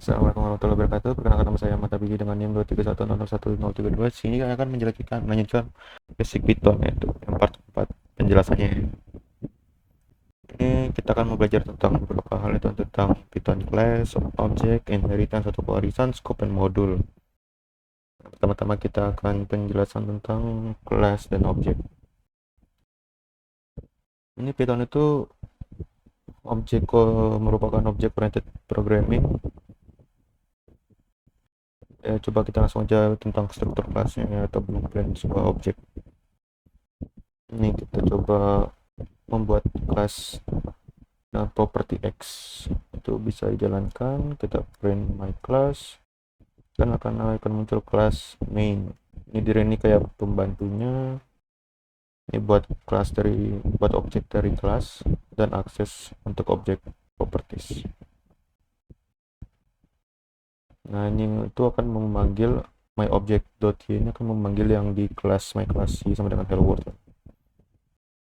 Assalamualaikum warahmatullahi wabarakatuh. Perkenalkan nama saya Mata Bigi dengan NIM 231001032. Sini saya akan melanjutkan basic Python, yaitu yang part 4 penjelasannya. Ini kita akan belajar tentang beberapa hal, itu tentang Python class, object, inheritance atau warisan, scope, dan modul. Pertama-tama kita akan penjelasan tentang class dan object. Ini Python itu merupakan object oriented programming. Coba kita langsung aja tentang struktur kelasnya atau blueprint sebuah objek. Ini kita coba membuat kelas dan property X itu bisa dijalankan. Kita print my class dan akan muncul kelas main. Ini kayak pembantunya. Ini buat objek dari kelas dan akses untuk objek properties. Nah, ini itu akan memanggil my object.y, ini akan memanggil yang di kelas my class y sama dengan hello world.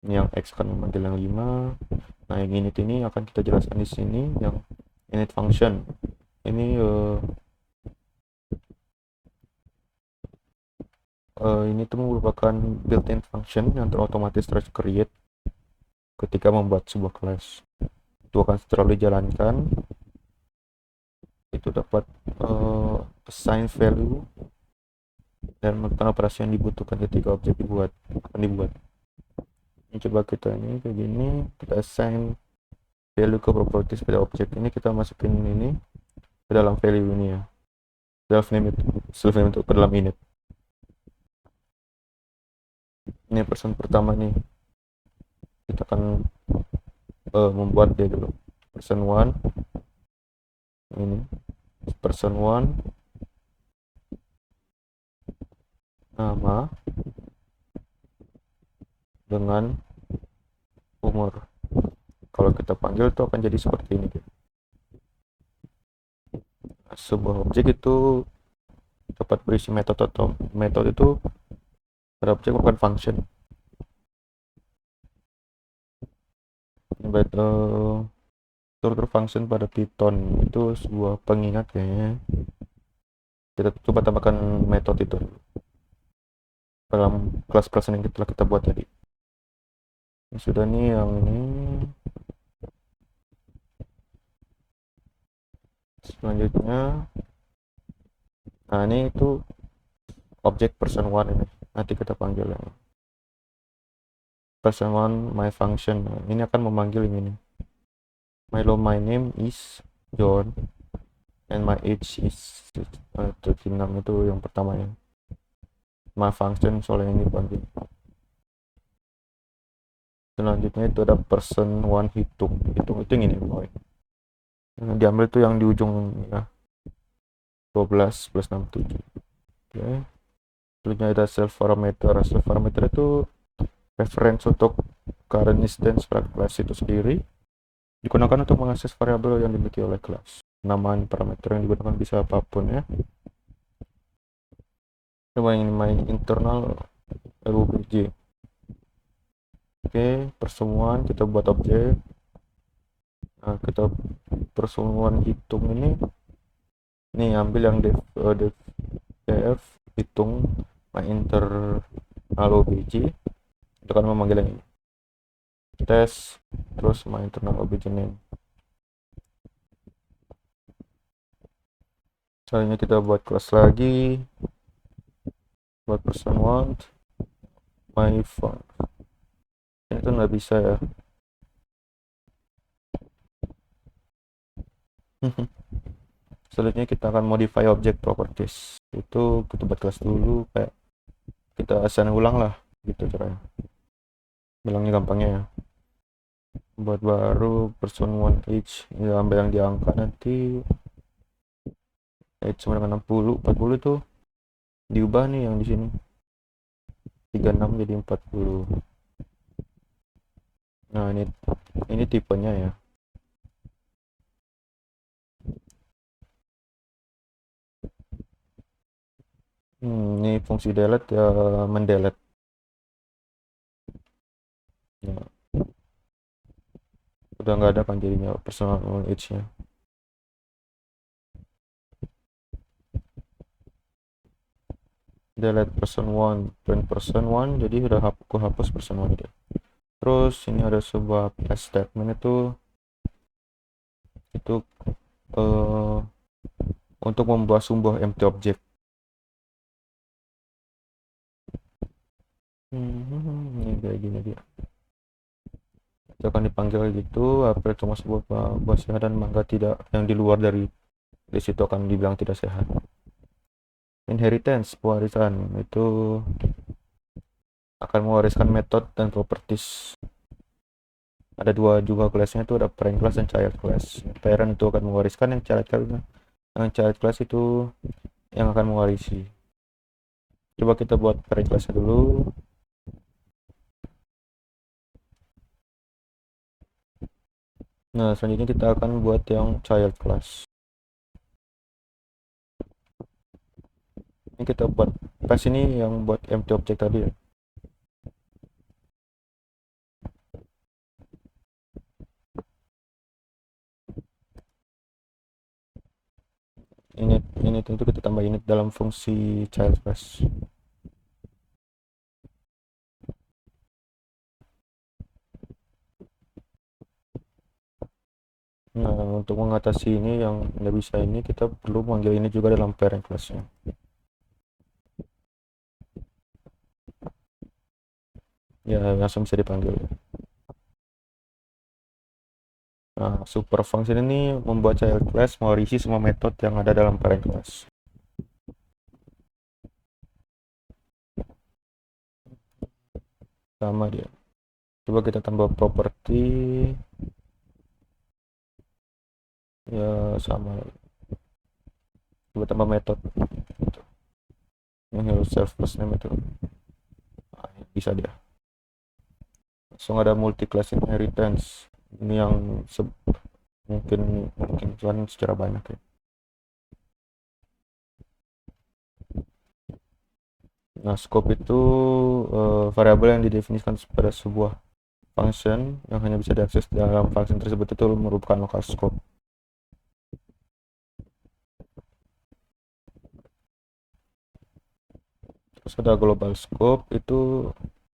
Ini yang X akan memanggil yang 5. Nah, yang init ini akan kita jelaskan di sini, yang init function. Ini tuh merupakan built-in function yang otomatis create ketika membuat sebuah kelas. Itu akan setelah dijalankan, itu dapat assign value dan melakukan operasi yang dibutuhkan ketika objek akan dibuat. Ini coba kita ini kayak gini, kita assign value ke properties pada objek ini, kita masukin ini ke dalam value ini ya, self name itu ke dalam init. Ini person pertama nih, kita akan membuat dia dulu. Person 1 ini, person 1 nama dengan umur. Kalau kita panggil itu akan jadi seperti ini. Sebuah objek itu dapat berisi metode, atau metode itu pada objek bukan function. Struktur function pada Python itu sebuah pengingat kayaknya. Kita coba tambahkan metode itu dalam kelas-kelas yang telah kita buat tadi. Ini sudah nih yang ini. Selanjutnya, nah ini itu objek person 1 ini. Nanti kita panggil yang person 1 my function. Nah, ini akan memanggil ini. My name is John and my age is 36. Itu yang pertama ya. My function soalnya ini panggil. Selanjutnya itu ada person 1 hitung itu ini boy. Yang diambil tuh yang di ujung ya, 12 plus 67. Oke. Selanjutnya ada self parameter itu reference untuk current instance pada kelas itu sendiri, digunakan untuk mengakses variabel yang dimiliki oleh kelas. Nama parameter yang digunakan bisa apapun ya. Coba yang ini my internal LUBG. Oke, persemuan kita buat objek. Nah, kita persemuan hitung ini ambil yang def hitung my internal OBJ, itu kan memanggil yang ini tes, terus my internal OBJ name. Selanjutnya kita buat kelas lagi, buat person 1 my phone. Ini tuh nggak bisa ya. Selanjutnya kita akan modify object properties. Itu kita buat kelas dulu, kayak kita assign ulang lah gitu caranya. Bilangnya gampangnya ya. Buat baru person 1 age, ini ambil yang diangka nanti. Age sama dengan 60, 40 itu diubah nih yang di sini. 36 jadi 40. Nah, ini tipenya ya. Ini fungsi delete ya, mendelete. Nah, udah nggak ada kan jadinya personal age nya. delete person one, print person one, jadi udah aku hapus person one itu. Terus ini ada sebuah class statement itu uh, untuk membuat sebuah empty object. Ini kayak gini dia. Itu akan dipanggil gitu, apel cuma sebuah buah sehat dan mangga tidak, yang di luar dari situ akan dibilang tidak sehat. Inheritance, pewarisan, itu akan mewariskan metode dan properties. Ada dua juga kelasnya, itu ada parent class dan child class. Parent itu akan mewariskan, yang child class itu yang akan mewarisi. Coba kita buat parent classnya dulu. Nah, selanjutnya kita akan buat yang child class. Ini kita buat class ini yang buat empty object tadi ya. Ini tentu kita tambah init dalam fungsi child class. Nah, untuk mengatasi ini yang nggak bisa ini, kita perlu manggil ini juga dalam parent classnya. Ya, langsung bisa dipanggil. Nah, super function ini membuat child class mewarisi semua metode yang ada dalam parent class. Sama dia. Coba kita tambah property. Ya, sama. Coba tambah metode. Gitu. Ini harus self plus name itu. Nah, bisa dia. Langsung ada multi class inheritance. Ini yang mungkin cuman secara banyak ya. Nah, scope itu variabel yang didefinisikan pada sebuah function yang hanya bisa diakses dalam function tersebut, itu merupakan local scope. Terus ada global scope, itu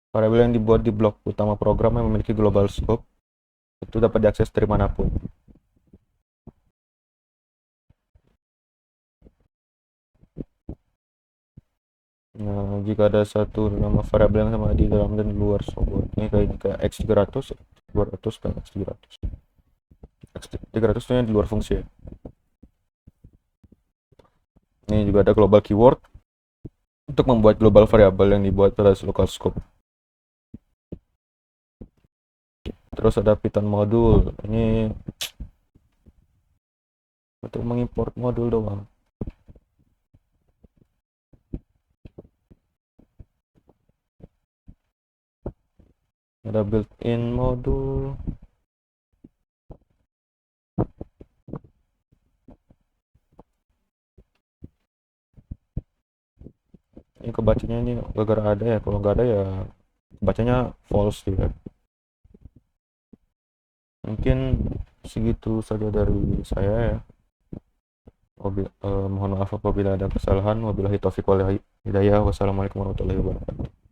variabel yang dibuat di blok utama program yang memiliki global scope, itu dapat diakses dari manapun. Nah, jika ada satu nama variabel yang sama di dalam dan di luar scope, ini kayak x300, 200 dan x300. X300 itu yang di luar fungsi ya. Ini juga ada global keyword untuk membuat global variabel yang dibuat pada local scope. Terus ada Python modul, ini untuk mengimport modul doang. Ada built-in modul. Ini kebacanya ini gara-gara ada ya, kalau nggak ada ya bacanya false juga. Mungkin segitu saja dari saya ya. Mohon maaf apabila ada kesalahan. Wabillahi taufiq wal hidayah. Wassalamualaikum warahmatullahi wabarakatuh.